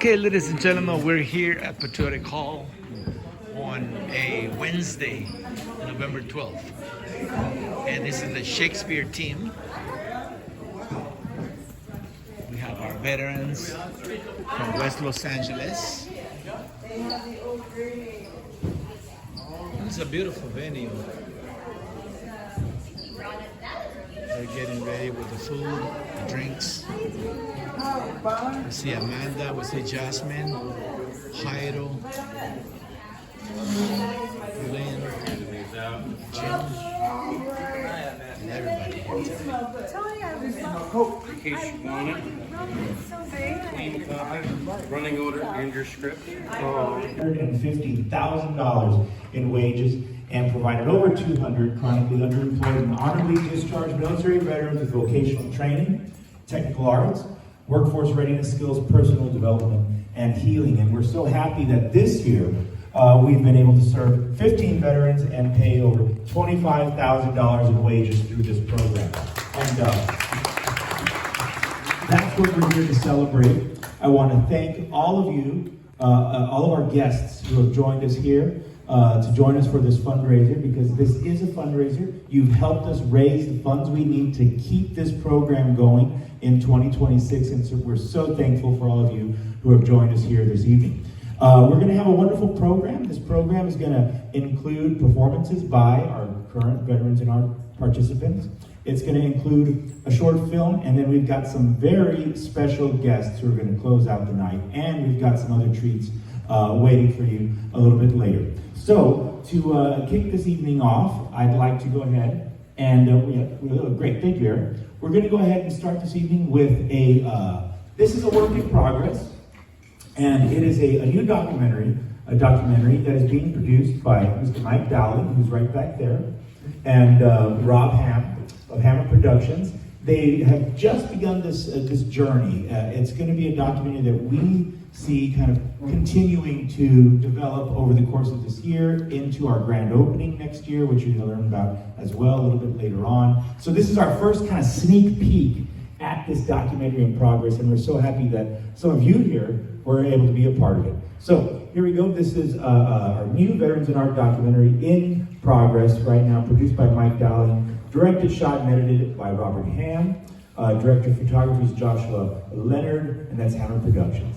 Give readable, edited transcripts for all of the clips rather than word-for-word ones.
Okay, ladies and gentlemen, we're here at Patriotic Hall on a Wednesday, November 12th. And this is the Shakespeare team. We have our veterans from West Los Angeles. It's a beautiful venue. They're getting ready with the food, the drinks. We see Amanda, we see Jasmine, Jairo, Lynn, Jim, and everybody here today. Coke, in case you want it. Clean copy, running order, and your script. $150,000 in wages and provided over 200 chronically underemployed and honorably discharged military veterans with vocational training, technical arts, workforce readiness skills, personal development, and healing. And we're so happy that this year we've been able to serve 15 veterans and pay over $25,000 in wages through this program. And that's what we're here to celebrate. I want to thank all of you, all of our guests who have joined us here to join us for this fundraiser, because this is a fundraiser. You've helped us raise the funds we need to keep this program going in 2026, and so we're so thankful for all of you who have joined us here this evening. We're going to have a wonderful program. This program is going to include performances by our current veterans and our participants. It's going to include a short film, and then we've got some very special guests who are going to close out the night, and we've got some other treats waiting for you a little bit later. So, to kick this evening off, I'd like to go ahead and, great, thank you, Eric. We're going to go ahead and start this evening with this is a work in progress, and it is a new documentary, that is being produced by Mr. Mike Dowling, who's right back there, and Rob Ham of Hammer Productions. They have just begun this journey. It's going to be a documentary that we see kind of continuing to develop over the course of this year into our grand opening next year, which you're going to learn about as well a little bit later on. So this is our first kind of sneak peek at this documentary in progress, and we're so happy that some of you here were able to be a part of it. So here we go. This is our new Veterans in Art documentary in progress right now, produced by Mike Dowling, directed, shot, and edited by Robert Ham. Director of photography is Joshua Leonard, and that's Hammer Productions.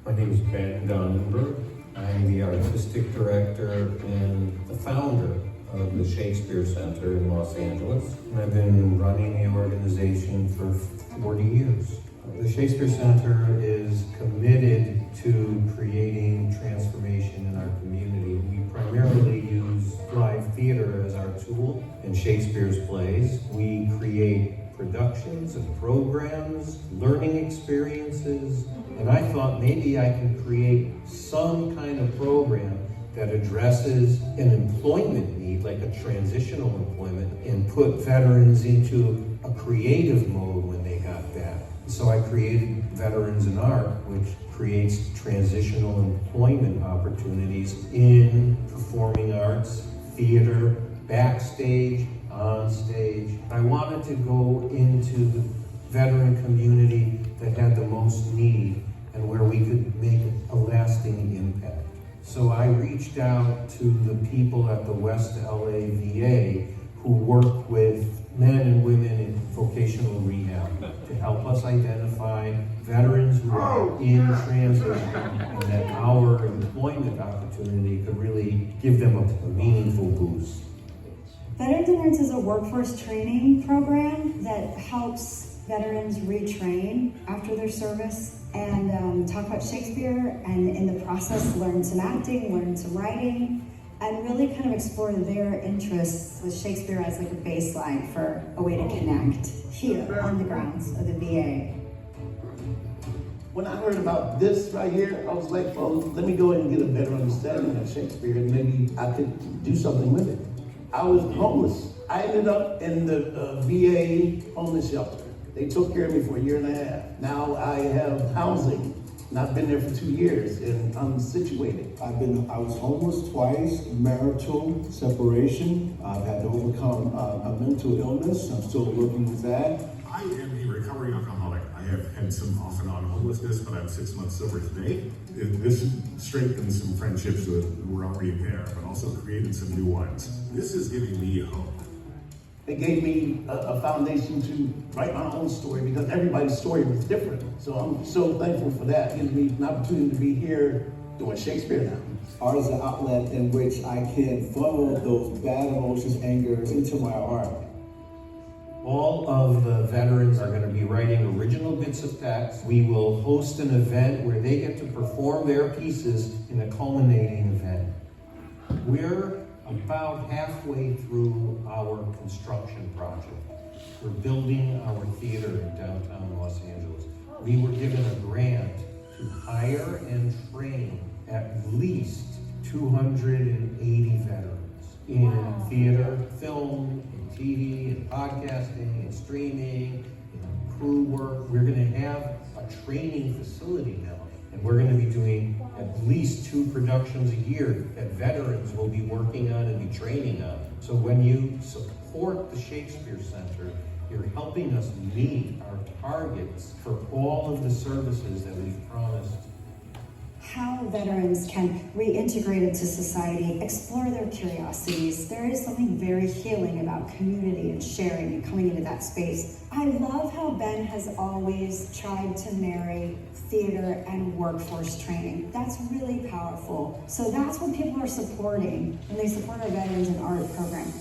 My name is Ben Donnenberg. I'm the artistic director and the founder of the Shakespeare Center in Los Angeles. And I've been running the organization for 40 years. The Shakespeare Center is committed to creating transformation in our community. We primarily use live theater as our tool in Shakespeare's plays. We create productions and programs, learning experiences, and I thought maybe I could create some kind of program that addresses an employment need, like a transitional employment, and put veterans into a creative mode when they got that. So I created Veterans in Art, which creates transitional employment opportunities in performing arts, theater, backstage, on stage. I wanted to go into the veteran community that had the most need and where we could make a lasting impact. So I reached out to the people at the West LA VA who work with men and women in vocational rehab to help us identify veterans who are in transition and that our employment opportunity could really give them a meaningful boost. Veterans in Arts is a workforce training program that helps veterans retrain after their service and talk about Shakespeare, and in the process learn some acting, learn some writing, and really kind of explore their interests with Shakespeare as like a baseline for a way to connect here on the grounds of the VA. When I heard about this right here, I was like, well, let me go and get a better understanding of Shakespeare and maybe I could do something with it. I was homeless. I ended up in the VA homeless shelter. They took care of me for a year and a half. Now I have housing, and I've been there for 2 years, and I'm situated. I was homeless twice, marital separation. I've had to overcome a mental illness. I'm still working with that. I am a recovering alcoholic. I have had had some off and on homelessness, but I'm 6 months sober today. This strengthened some friendships that were already there, but also created some new ones. This is giving me hope. It gave me a foundation to write my own story because everybody's story was different. So I'm so thankful for that. It gives me an opportunity to be here doing Shakespeare now. Art is an outlet in which I can funnel those bad emotions, anger into my art. All of the veterans are going to be writing original bits of text. We will host an event where they get to perform their pieces in a culminating event. We're about halfway through our construction project. We're building our theater in downtown Los Angeles. We were given a grant to hire and train at least 280 veterans in theater, film, in TV, in podcasting, in streaming, in crew work. We're going to have a training facility now, and we're going to be doing at least 2 productions a year that veterans will be working on and be training on. So when you support the Shakespeare Center, you're helping us meet our targets for all of the services that we've promised. How veterans can reintegrate into society, explore their curiosities. There is something very healing about community and sharing and coming into that space. I love how Ben has always tried to marry theater and workforce training. That's really powerful. So that's what people are supporting when they support our Veterans in Art program.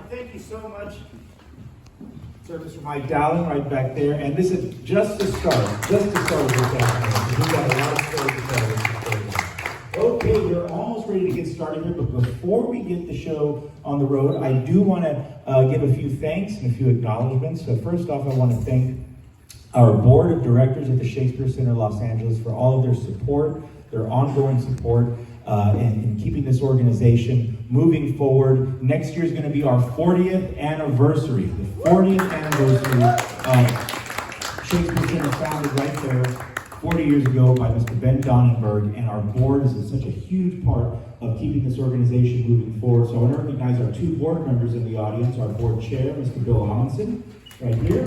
Thank you so much. Service from Mike Dowling right back there. And this is just the start of this afternoon. We've got a lot of stories to tell in this program. Okay, we're almost ready to get started here, but before we get the show on the road, I do want to give a few thanks and a few acknowledgments. So first off, I want to thank our board of directors at the Shakespeare Center Los Angeles for all of their support, their ongoing support, in keeping this organization moving forward. Next year is going to be our 40th anniversary. The 40th anniversary of Shakespeare Center, founded right there 40 years ago by Mr. Ben Donnenberg, and our board is such a huge part of keeping this organization moving forward. So I want to recognize our 2 board members in the audience, our board chair, Mr. Bill Amundsen, right here,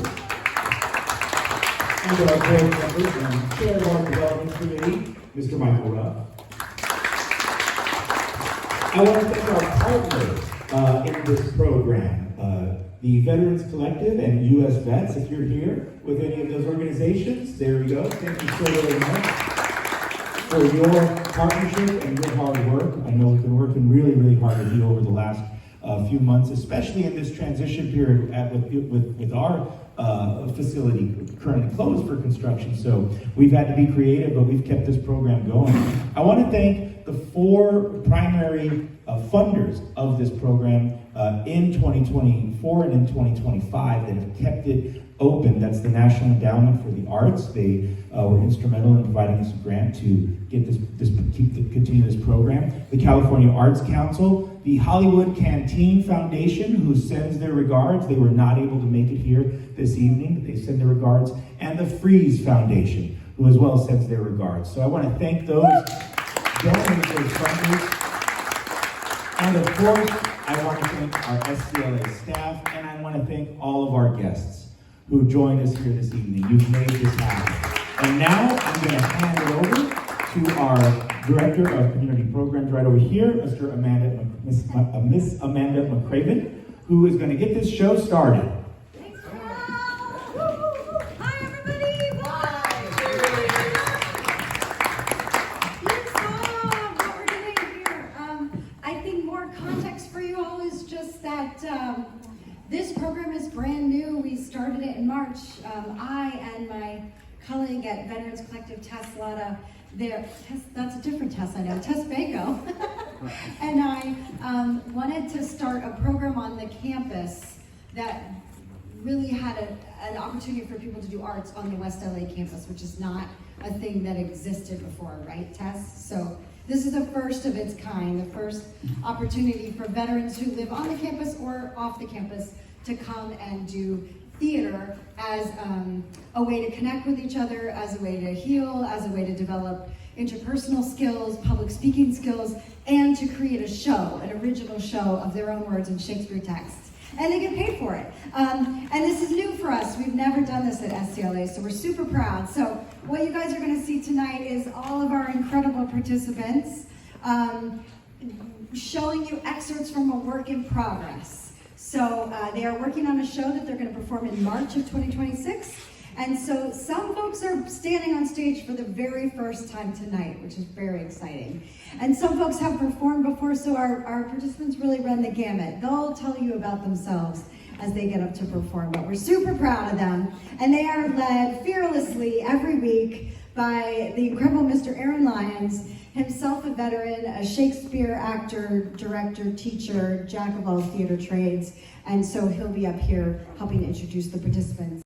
and our board members and chair of our development committee, Mr. Michael Rupp. I want to thank our partners in this program, the Veterans Collective and U.S. Vets. If you're here with any of those organizations, there we go. Thank you so very much for your partnership and your hard work. I know we've been working really, really hard with you over the last few months, especially in this transition period with our facility currently closed for construction. So we've had to be creative, but we've kept this program going. I want to thank the 4 primary funders of this program in 2024 and in 2025 that have kept it open. That's the National Endowment for the Arts. They were instrumental in providing us a grant to get continue this program. The California Arts Council, the Hollywood Canteen Foundation, who sends their regards. They were not able to make it here this evening, but they send their regards. And the Freeze Foundation, who as well sends their regards. So I want to thank those donors, those funders. And of course, I want to thank our SCLA staff, and I want to thank all of our guests who joined us here this evening. You've made this happen. And now I'm going to hand it over to our Director of Community Programs right over here, Miss Amanda McCraven, who is going to get this show started. Thanks, Carl. Hi, everybody. You saw what we're doing here. I think more context for you all is just that this program is brand new. We started it in March. I and my colleague at Veterans Collective, Tess Latta, that's a different Tess, I know, Tess Bako, and I wanted to start a program on the campus that really had an opportunity for people to do arts on the West LA campus, which is not a thing that existed before, right, Tess? So this is the first of its kind, the first opportunity for veterans who live on the campus or off the campus to come and do theater as a way to connect with each other, as a way to heal, as a way to develop interpersonal skills, public speaking skills, and to create a show, an original show of their own words in Shakespeare texts. And they get paid for it. And this is new for us. We've never done this at SCLA, so we're super proud. So what you guys are going to see tonight is all of our incredible participants showing you excerpts from a work in progress. So they are working on a show that they're going to perform in March of 2026. And so some folks are standing on stage for the very first time tonight, which is very exciting. And some folks have performed before, so our participants really run the gamut. They'll tell you about themselves as they get up to perform, but we're super proud of them. And they are led fearlessly every week by the incredible Mr. Aaron Lyons, himself a veteran, a Shakespeare actor, director, teacher, jack of all theater trades. And so he'll be up here helping introduce the participants.